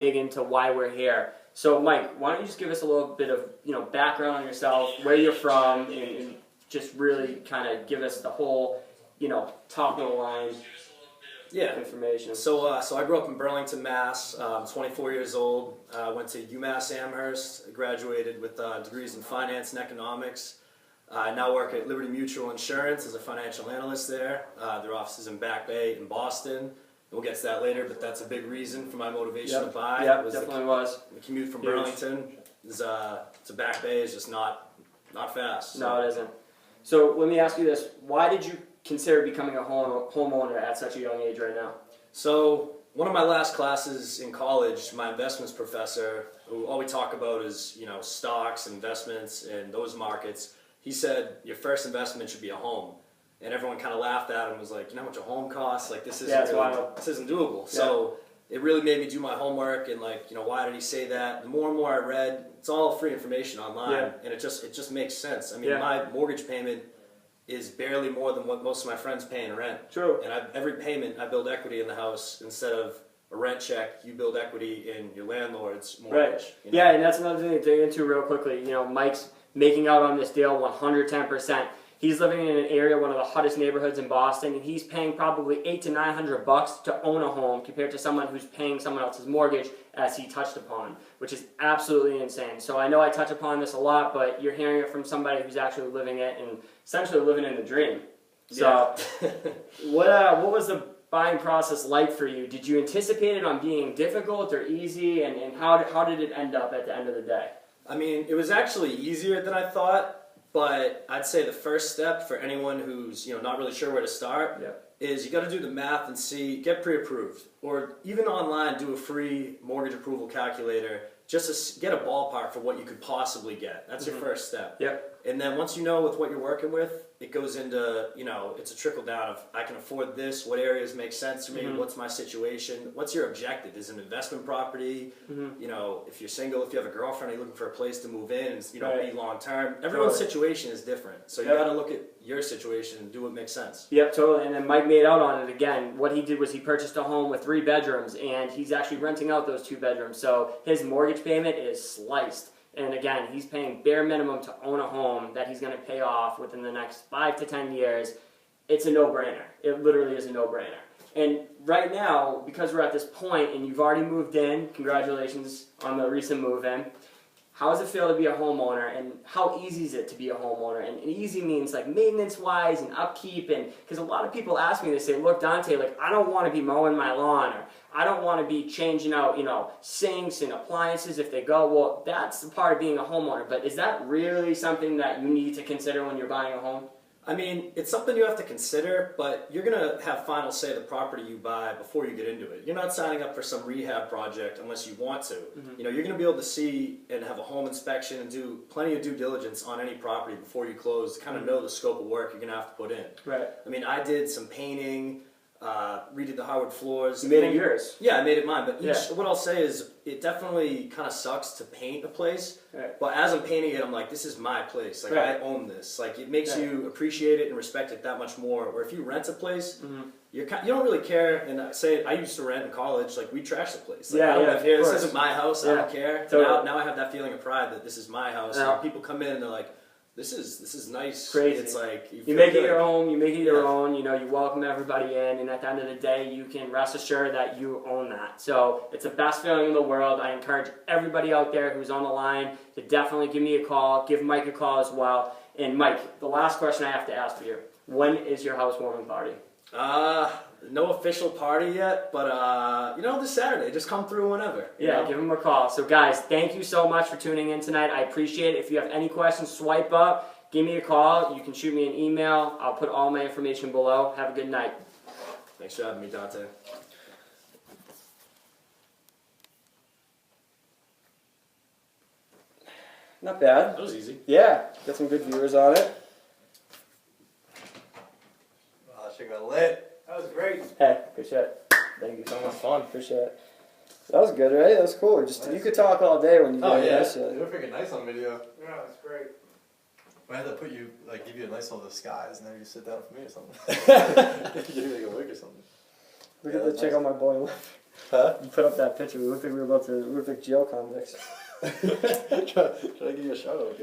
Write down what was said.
dig into why we're here. So, Mike, why don't you just give us a little bit of background on yourself, where you're from, and just really kind of give us the whole top of the line information. So I grew up in Burlington, Mass. I'm 24 years old. Went to UMass Amherst. Graduated with degrees in finance and economics. I now work at Liberty Mutual Insurance as a financial analyst there. Their office is in Back Bay in Boston. We'll get to that later, but that's a big reason for my motivation to buy. Yeah, definitely was. The commute from Burlington to Back Bay is just not fast. So. No, it isn't. So let me ask you this: why did you consider becoming a homeowner at such a young age right now? So one of my last classes in college, my investments professor, who all we talk about is stocks, investments, and those markets. He said your first investment should be a home. And everyone kind of laughed at him and was like, you know how much a home costs? Like, this isn't doable. Yeah. So it really made me do my homework and why did he say that? The more and more I read, it's all free information online, and it just makes sense. I mean, my mortgage payment is barely more than what most of my friends pay in rent. True. And every payment, I build equity in the house instead of a rent check. You build equity in your landlord's mortgage. Right. Yeah, and that's another thing to dig into real quickly. Mike's making out on this deal 110%. He's living in an area, one of the hottest neighborhoods in Boston, and he's paying probably $800 to $900 to own a home compared to someone who's paying someone else's mortgage, as he touched upon, which is absolutely insane. So I know I touch upon this a lot, but you're hearing it from somebody who's actually living it and essentially living in the dream. So what was the buying process like for you? Did you anticipate it on being difficult or easy, and how did it end up at the end of the day? I mean, it was actually easier than I thought. But I'd say the first step for anyone who's not really sure where to start is you got to do the math and get pre-approved, or even online do a free mortgage approval calculator just to get a ballpark for what you could possibly get. That's your first step. Yep. And then once you know with what you're working with, it goes into it's a trickle down of I can afford this. What areas make sense to me? What's my situation? What's your objective? Is it an investment property? If you're single, if you have a girlfriend, you're looking for a place to move in and be long term. Everyone's situation is different, so you got to look at your situation and do what makes sense. Yep, totally. And then Mike made out on it again. What he did was he purchased a home with 3 bedrooms, and he's actually renting out those 2 bedrooms. So his mortgage payment is sliced. And again, he's paying bare minimum to own a home that he's going to pay off within the next 5 to 10 years. It's a no-brainer. It literally is a no-brainer. And right now, because we're at this point and you've already moved in, congratulations on the recent move-in, how does it feel to be a homeowner, and how easy is it to be a homeowner? And easy means like maintenance-wise and upkeep, and because a lot of people ask me, they say, look, Dante, I don't want to be mowing my lawn, or I don't want to be changing out, sinks and appliances if they go. Well, that's the part of being a homeowner, but is that really something that you need to consider when you're buying a home? I mean, it's something you have to consider, but you're going to have final say the property you buy before you get into it. You're not signing up for some rehab project unless you want to. You're going to be able to see and have a home inspection and do plenty of due diligence on any property before you close to kind of know the scope of work you're going to have to put in. Right. I mean, I did some painting, redid the hardwood floors. You made it yours. Yeah, I made it mine. But what I'll say is it definitely kind of sucks to paint a place. Right. But as I'm painting it, I'm like, this is my place. Like, I own this. Like, it makes you appreciate it and respect it that much more. Or if you rent a place, you don't really care. And I used to rent in college. Like, we trashed the place. Like, I don't live here. This isn't my house. I don't care. Totally. Now I have that feeling of pride that this is my house. And people come in and they're like, This is nice. Crazy. It's like you make it your home. You make it your own. You welcome everybody in, and at the end of the day, you can rest assured that you own that. So it's the best feeling in the world. I encourage everybody out there who's on the line to definitely give me a call. Give Mike a call as well. And Mike, the last question I have to ask you: when is your housewarming party? No official party yet, but this Saturday, just come through whenever. Yeah, give him a call. So guys, thank you so much for tuning in tonight. I appreciate it. If you have any questions, swipe up, give me a call. You can shoot me an email. I'll put all my information below. Have a good night. Thanks for having me, Dante. Not bad. That was easy. Yeah, got some good viewers on it. Oh, that shit got lit. That was great. Hey, good shit. Thank you so much. Fun. Appreciate it. That was good, right? That was cool. You could talk all day when you do that shit. You look freaking nice on video. Yeah, that's great. I had to put you, give you a nice little disguise, and then you sit down for me or something. You do like a wig or something. Look at the chick on my boy lip. Huh? You put up that picture. We looked like we were about to. We looked like jail convicts. Try to give you a shout out.